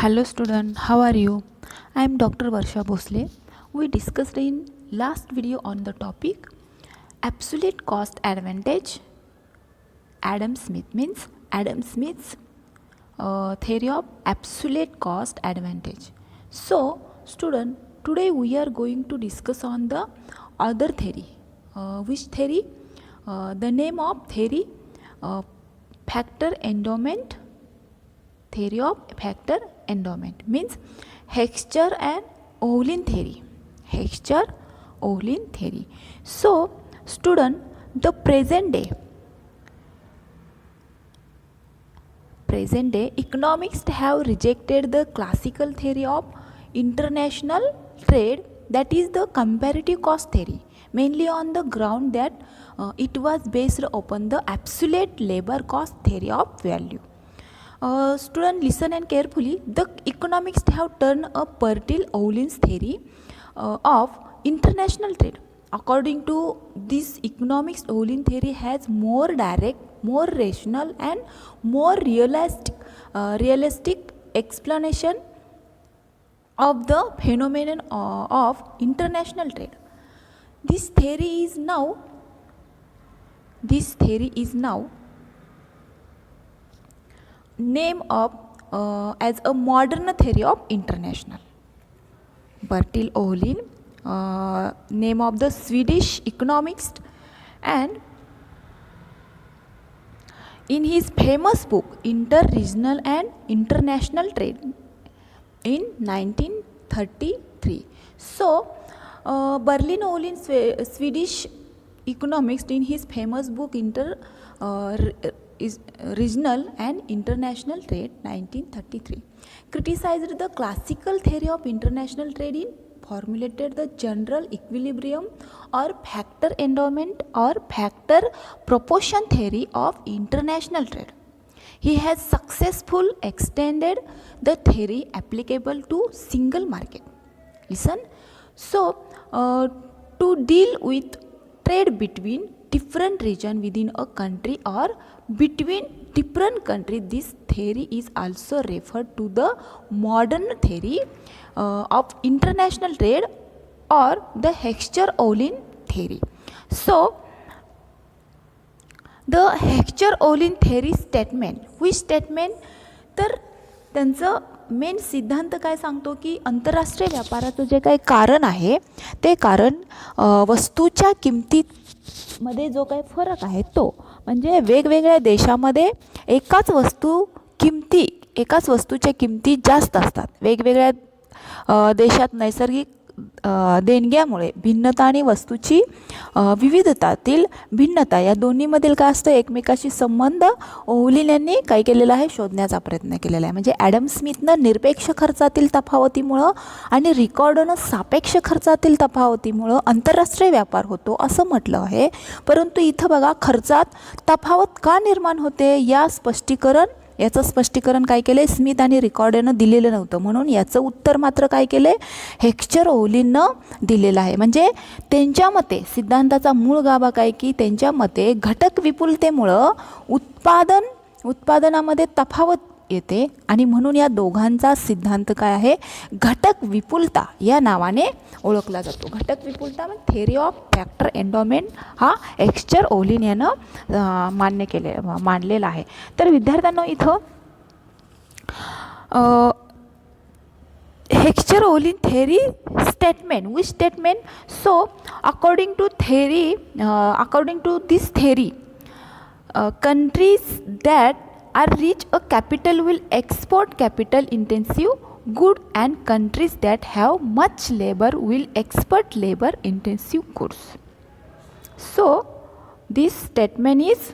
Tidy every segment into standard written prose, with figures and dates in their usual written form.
Hello student, how are you? I am Dr. Varsha Bhosle. We discussed in last video on the topic absolute cost advantage. Adam Smith's theory of absolute cost advantage. So student, today we are going to discuss on the other theory. Which theory? The name of theory, factor endowment. Theory of factor endowment means Heckscher and Ohlin theory. Heckscher-Ohlin theory. So student, the present day economists have rejected the classical theory of international trade, that is the comparative cost theory, mainly on the ground that it was based upon the absolute labor cost theory of value. Student, listen and carefully. The economists have turned a Bertil-Ohlin's theory of international trade. According to this economics, Ohlin theory has more direct, more rational and more realistic explanation of the phenomenon of international trade. This theory is now name of as a modern theory of international. Bertil-Ohlin, name of the Swedish economist, and in his famous book Inter-Regional and International Trade in 1933. So Bertil-Ohlin, Swedish economist, in his famous book Regional and International Trade 1933 criticized the classical theory of international trade in formulated the general equilibrium or factor endowment or factor proportion theory of international trade. He has successfully extended the theory applicable to single market. Listen. So to deal with trade between different region within a country or between different countries, this theory is also referred to the modern theory of international trade or the Heckscher-Ohlin theory. So the Heckscher-Ohlin theory statement, which statement? तर त्यांचं main सिद्धांत काय सांगतो की आंतरराष्ट्रीय व्यापाराचं जे काही कारण आहे ते कारण वस्तूच्या किमतीमध्ये जो काही फरक आहे तो म्हणजे वेगवेगळ्या देशामध्ये एकाच वस्तूच्या किमती जास्त असतात. वेगवेगळ्या देशात नैसर्गिक देणग्यामुळे भिन्नता आणि वस्तूची विविधतातील भिन्नता या दोन्हीमधील काय असतं एकमेकाशी संबंध ओहलिन यांनी काय केलेला आहे शोधण्याचा प्रयत्न केलेला आहे. म्हणजे ॲडम स्मिथनं निरपेक्ष खर्चातील तफावतीमुळं आणि रिकॉर्डनं सापेक्ष खर्चातील तफावतीमुळं आंतरराष्ट्रीय व्यापार होतो असं म्हटलं आहे. परंतु इथं बघा खर्चात तफावत का निर्माण होते याचं स्पष्टीकरण काय केलं स्मिथ आणि रिकॉर्डनं दिलेलं नव्हतं. म्हणून याचं उत्तर मात्र काय केलं हेक्स्चर-ओहलिननं दिलेलं आहे. म्हणजे त्यांच्या मते सिद्धांताचा मूळ गाभा काय की त्यांच्या मते घटक विपुलतेमुळं उत्पादनामध्ये तफावत येते आणि म्हणून या दोघांचा सिद्धांत काय आहे घटक विपुलता या नावाने ओळखला जातो. घटक विपुलता म्हणजे थेअरी ऑफ फॅक्टर एंडॉमेंट हा हेक्स्चर-ओहलिन यानं मांडलेला आहे. तर विद्यार्थ्यांना इथं Heckscher-Ohlin theory statement, which statement? So according to this theory, countries that are rich a capital will export capital intensive good and countries that have much labor will export labor intensive goods. So this statement is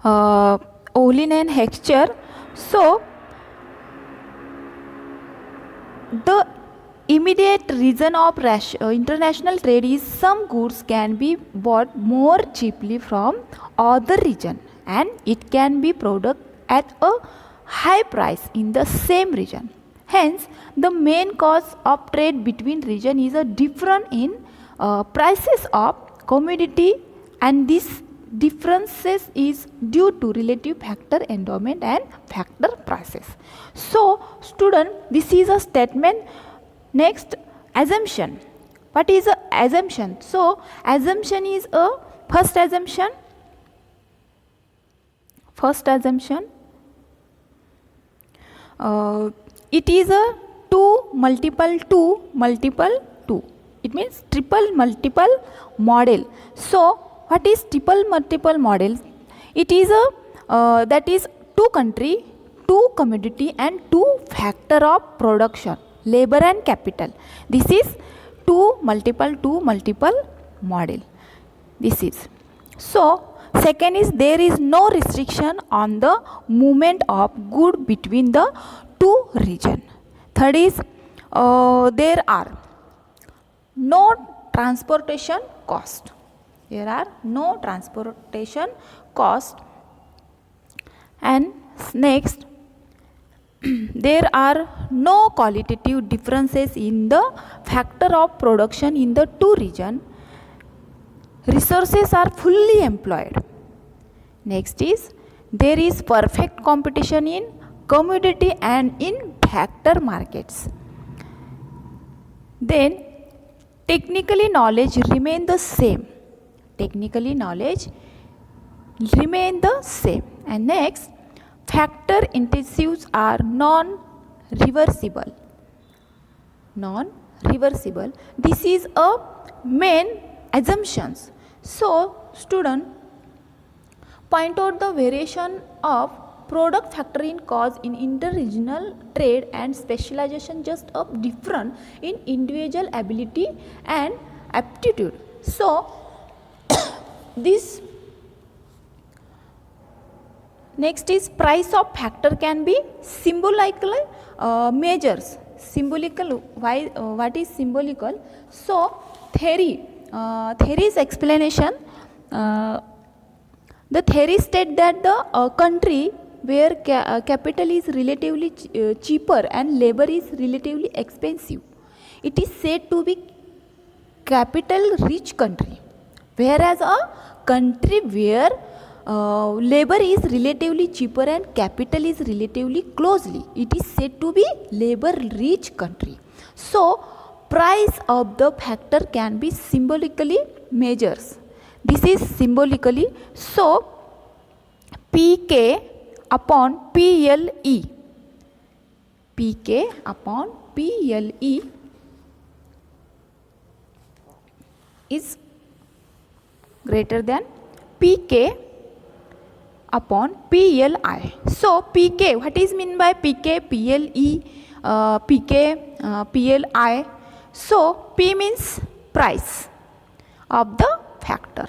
Ohlin and Heckscher. So the immediate reason of international trade is some goods can be bought more cheaply from other region and it can be product at a high price in the same region. Hence the main cause of trade between region is a difference in prices of commodity, and this differences is due to relative factor endowment and factor prices. So student, this is a statement. Next, assumption. What is a assumption? So assumption is a first assumption. It is a 2 multiple 2 multiple 2. It means triple multiple model. So what is triple multiple model? It is a that is 2 country, 2 commodity and 2 factor of production, labor and capital. This is 2 multiple model. This is. So second is there is no restriction on the movement of good between the 2 region. Third is there are no transportation cost. There are no transportation cost. And next, there are no qualitative differences in the factor of production in the 2 region. Resources are fully employed. Next is there is perfect competition in commodity and in factor markets. Then technically knowledge remain the same. Technically knowledge remain the same. And next, factor intensives are non-reversible. Non-reversible. This is a main assumptions. So student, point out the variation of product factor in cause in interregional trade and specialization just of different in individual ability and aptitude. So this next is price of factor can be symbolical measures. Symbolical, why what is symbolical? So theory's explanation, the theory state that the country where capital is relatively cheaper and labor is relatively expensive, it is said to be capital rich country, whereas a country where labor is relatively cheaper and capital is relatively closely, it is said to be labor rich country. So price of the factor can be symbolically measures. This is symbolically. So PK upon PLE, PK upon PLE is greater than PK upon PLI. So PK, what is mean by PK, PLE, PK, PLI? So P means price of the factor,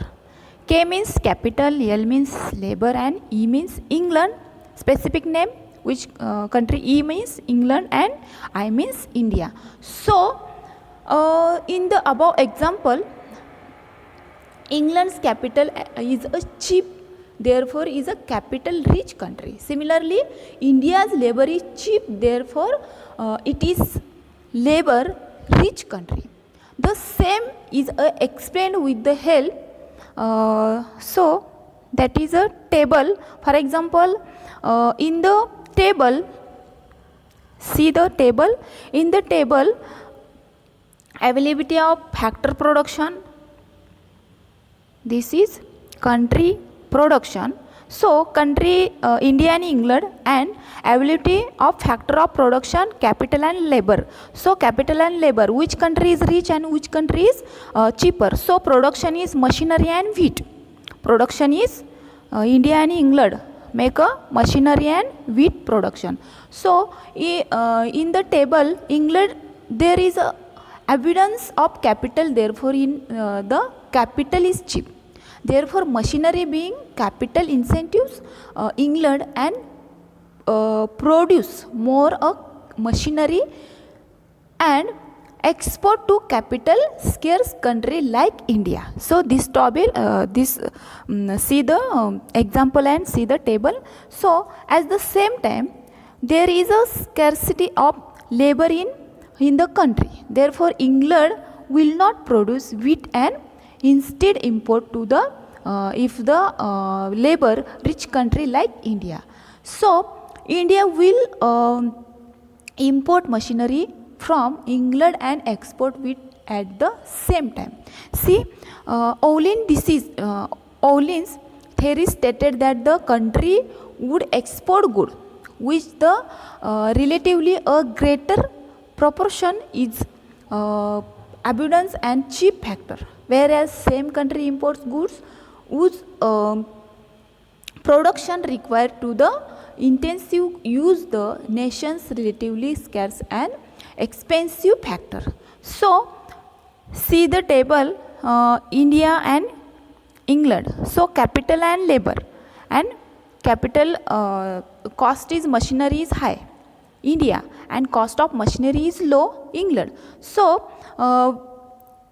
K means capital, L means labor and E means England, specific name, which country, E means England and I means India. So in the above example, England's capital is a cheap, therefore is a capital rich country. Similarly, India's labor is cheap, therefore it is labor rich country. The same is explained with the help. So that is a table. For example, in the table, see the table. In the table, availability of factor production. This is country production. So country India and England, and availability of factor of production, capital and labor. So capital and labor, which country is rich and which country is cheaper. So production is machinery and wheat. Production is India and England make a machinery and wheat production. So in the table, England, there is a evidence of capital, therefore in the capital is cheap. Therefore machinery being capital incentives, England and produce more machinery and export to capital scarce country like India. So this table, see the example and see the table. So at the same time, there is a scarcity of labor in the country. Therefore England will not produce wheat and instead import to the if the labor rich country like India. So India will import machinery from England and export wheat at the same time. See, Olin's theory stated that the country would export good, which the relatively a greater proportion is abundance and cheap factor, whereas same country imports goods whose production required to the intensive use the nation's relatively scarce and expensive factor. So see the table, India and England. So capital and labor, and capital cost is machinery is high India, and cost of machinery is low England. So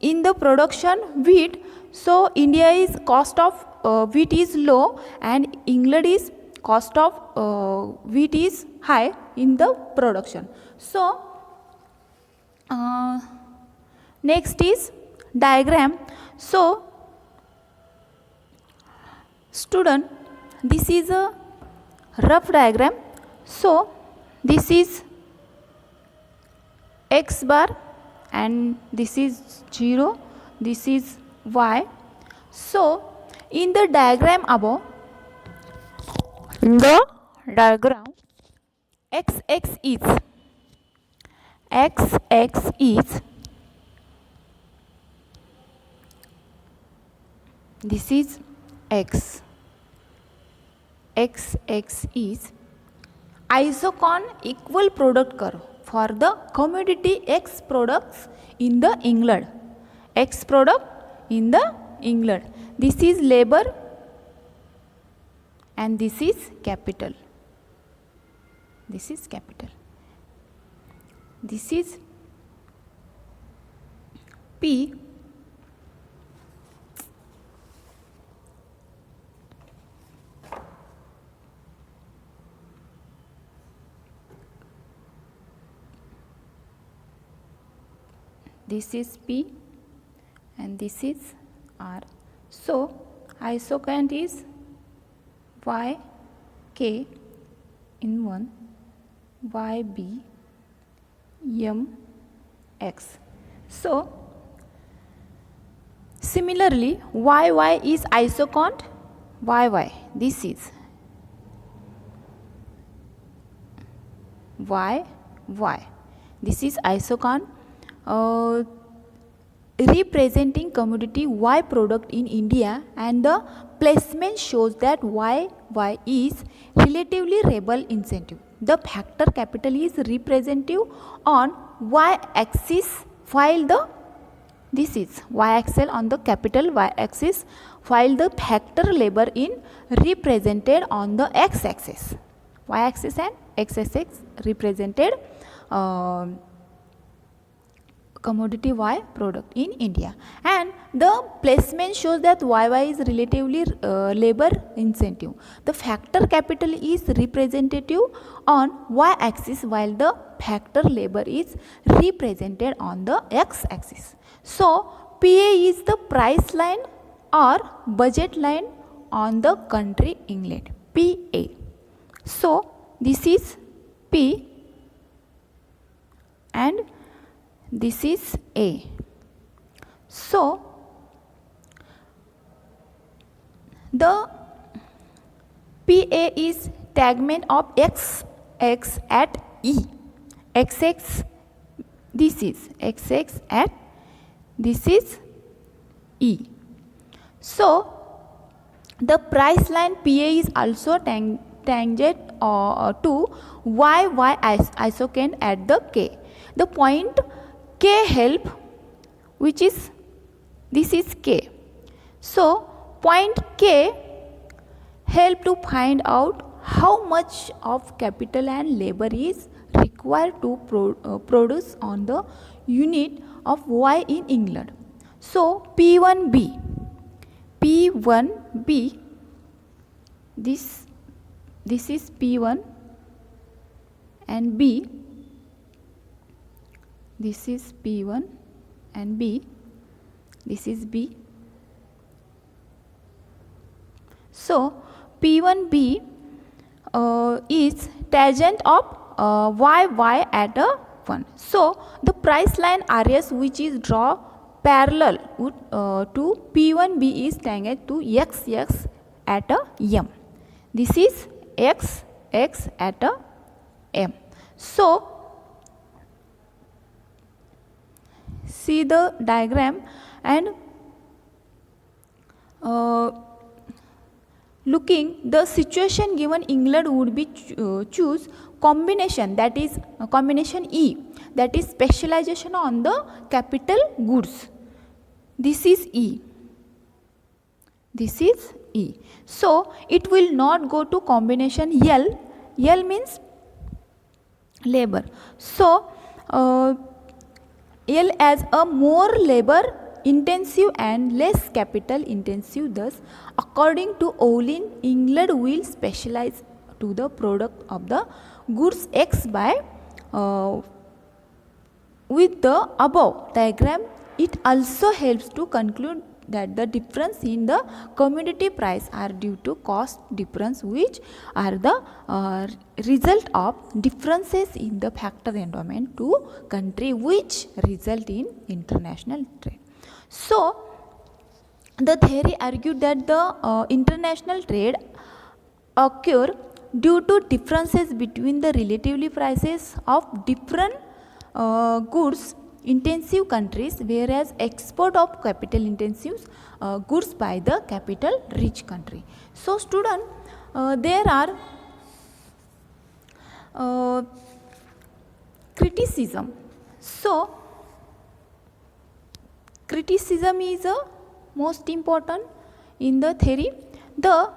in the production wheat, so India is cost of wheat is low and England is cost of wheat is high in the production. So next is diagram. So student, this is a rough diagram. So this is x bar and this is 0, this is y. So in the diagram above, the diagram x is this is x is isocon equal product curve for the commodity X products in the England. X product in the England. This is labor and this is capital. This is capital. This is P. This is P and this is R. So isocant is Y K in 1, Y B M X. So similarly Y is isocant Y. This is Y. This is isocant representing commodity Y product in India, and the placement shows that Y is relatively rebel incentive. The factor capital is representative on Y axis, while the this is Y axis on the capital Y axis, while the factor labor in represented on the X axis. Y axis and X axis represented commodity Y product in India, and the placement shows that YY is relatively labor incentive. The factor capital is representative on Y axis, while the factor labor is represented on the X axis. So PA is the price line or budget line on the country England, PA. So this is P and this is A. So the PA is tagment of XX at E. XX, this is XX at this is E. So the price line PA is also tangent to YY isocant at the K. The point K help, which is this is K. So point K help to find out how much of capital and labor is required to produce on the unit of Y in England. So P1B, this is P1 and B, this is P1 and B, this is B. So P1B is tangent of y at a 1. So the price line RS which is draw parallel to P1B is tangent to XX at a M. This is X at a M. So see the diagram and looking the situation given England would be choose combination, that is combination E, that is specialization on the capital goods. This is E. This is E. So it will not go to combination L. L means labor. So L as a more labor intensive and less capital intensive. Thus, according to Olin, England will specialize to the product of the goods X by with the above diagram. It also helps to conclude that the difference in the commodity price are due to cost difference, which are the result of differences in the factor endowment to country, which result in international trade. So the theory argued that the international trade occur due to differences between the relatively prices of different goods intensive countries, whereas export of capital intensive goods by the capital rich country. So student, there are criticism. So criticism is most important in the theory. The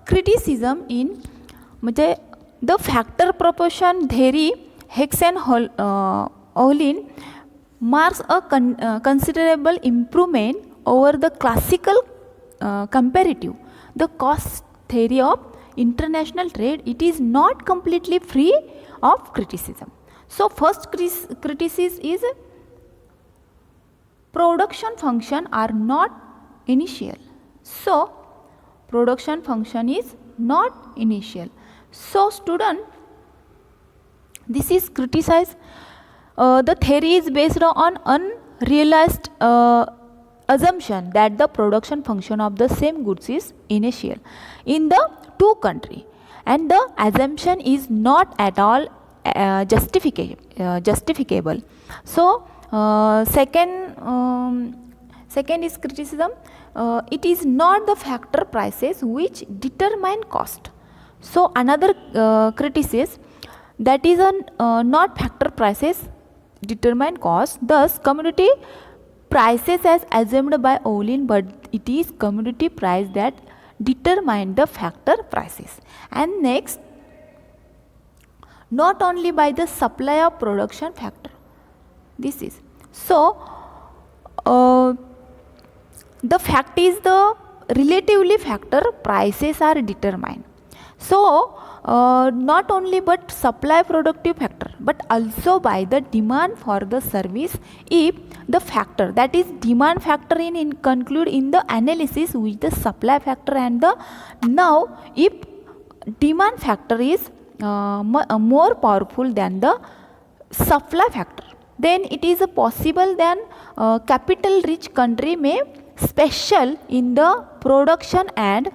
criticism in the factor proportion theory, Hicks and Olin marks a considerable improvement over the classical comparative. The cost theory of international trade, it is not completely free of criticism. So first criticism is production function are not initial. So production function is not initial. So student, this is criticized. The theory is based on unrealized assumption that the production function of the same goods is initial in the two country, and the assumption is not at all justificable. So second is criticism. It is not the factor prices which determine cost. So another criticism, that is not factor prices determine cost. Thus commodity prices as assumed by Olin, but it is commodity price that determine the factor prices. And next, not only by the supply of production factor. This is so the fact is the relatively factor prices are determined. So not only but supply productive factor, but also by the demand for the service. If the factor, that is demand factor in conclude in the analysis with the supply factor, and the now if demand factor is more powerful than the supply factor, then it is possible then capital rich country may special in the production and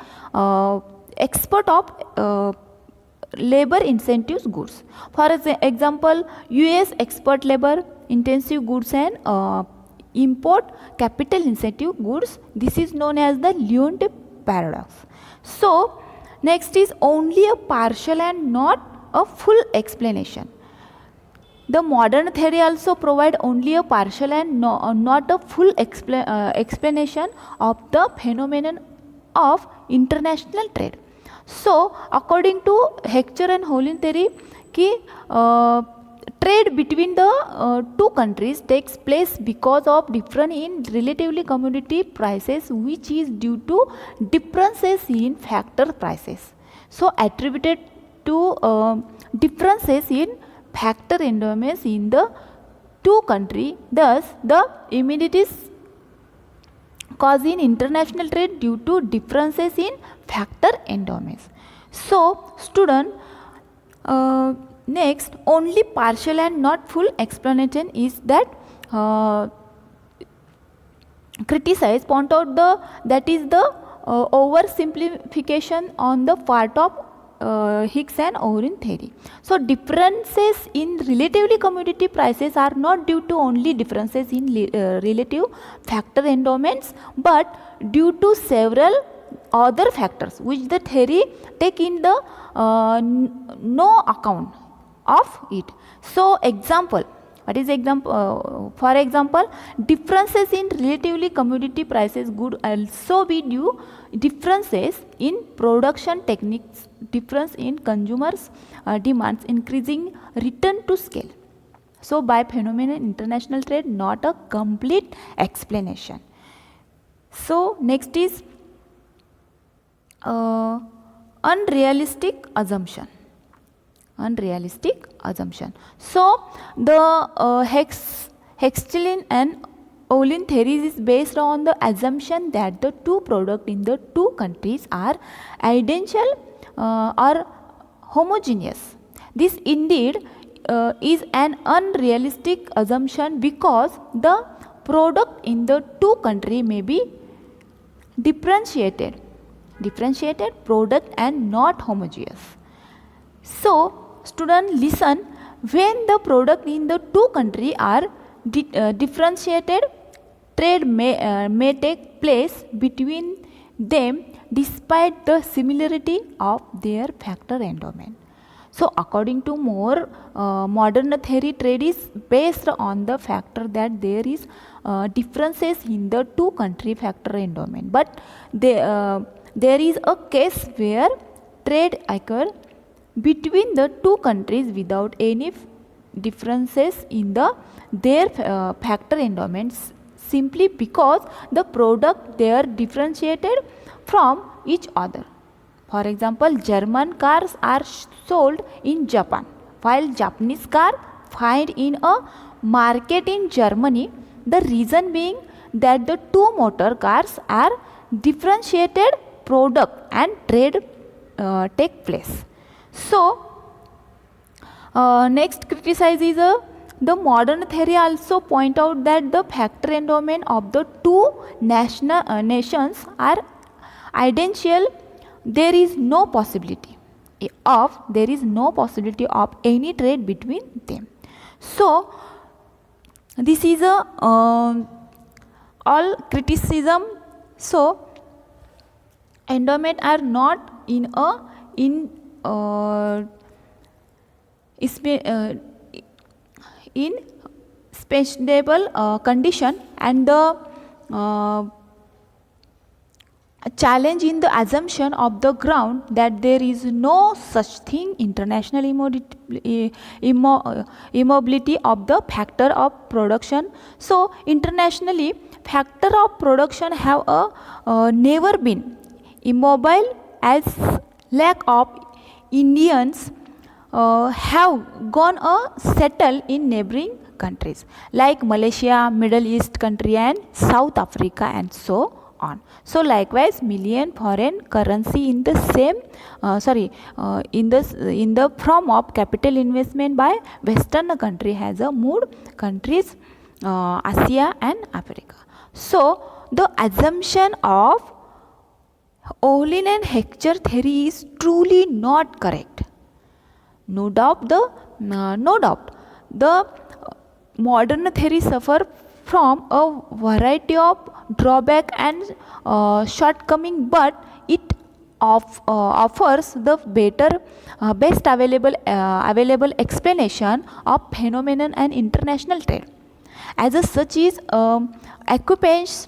export of labor incentives goods. For example, US export labor intensive goods and import capital incentive goods. This is known as the Leontief paradox. So next is only a partial and not a full explanation. The modern theory also provide only a partial and not a full explanation of the phenomenon of international trade. So according to Heckscher and Olin theory, trade between the two countries takes place because of difference in relatively commodity prices, which is due to differences in factor prices. So attributed to differences in factor endowments in the two countries. Thus the immediate cause in international trade due to differences in factor endowments. So student, Next, only partial and not full explanation is that criticize, point out that is the oversimplification on the part of Hicks and Ohlin theory. So differences in relatively commodity prices are not due to only differences in relative factor endowments, but due to several other factors which the theory take in the no account of it. So example, what is example? For example, differences in relatively commodity prices could also be due differences in production techniques, difference in consumers demands, increasing return to scale. So by phenomenon international trade, not a complete explanation. So next is unrealistic assumption. Unrealistic assumption. So the Hextillin and Ohlin theories is based on the assumption that the two products in the two countries are identical or homogeneous. This indeed is an unrealistic assumption because the product in the two countries may be differentiated product and not homogeneous. So student listen, when the product in the two countries are differentiated, trade may take place between them despite the similarity of their factor endowment. So according to more modern theory, trade is based on the factor that there is differences in the two country factor endowment, but there is a case where trade occur between the two countries without any differences in their factor endowments, simply because the product they are differentiated from each other. For example, German cars are sold in Japan, while Japanese car find in a market in Germany. The reason being that the two motor cars are differentiated product and trade take place. So next criticizes the modern theory also point out that the factor endowment of the two nations are identical. There is no possibility of any trade between them. So this is a all criticism. So endowment are not in speciable condition, and the challenge in the assumption of the ground that there is no such thing international immobility of the factor of production. So internationally factor of production have never been immobile, as lack of Indians have gone settle in neighboring countries like Malaysia, Middle East country and South Africa and so on. So likewise million foreign currency in the same in the form of capital investment by western country has moved countries Asia and Africa. So the assumption of Ohlin and Heckscher theory is truly not correct. No doubt the modern theory suffer from a variety of drawback and shortcoming, but it offers the best available explanation of phenomenon and international trade. As such is occupies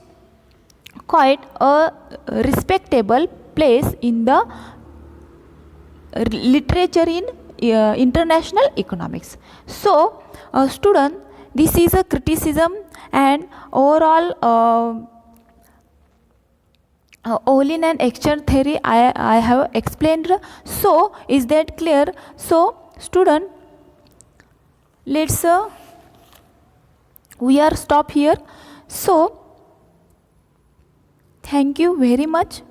quite a respectable place in the literature in international economics. So student, this is a criticism and overall Ohlin and Heckscher theory I have explained. So is that clear? So student, let's we are stop here. So thank you very much.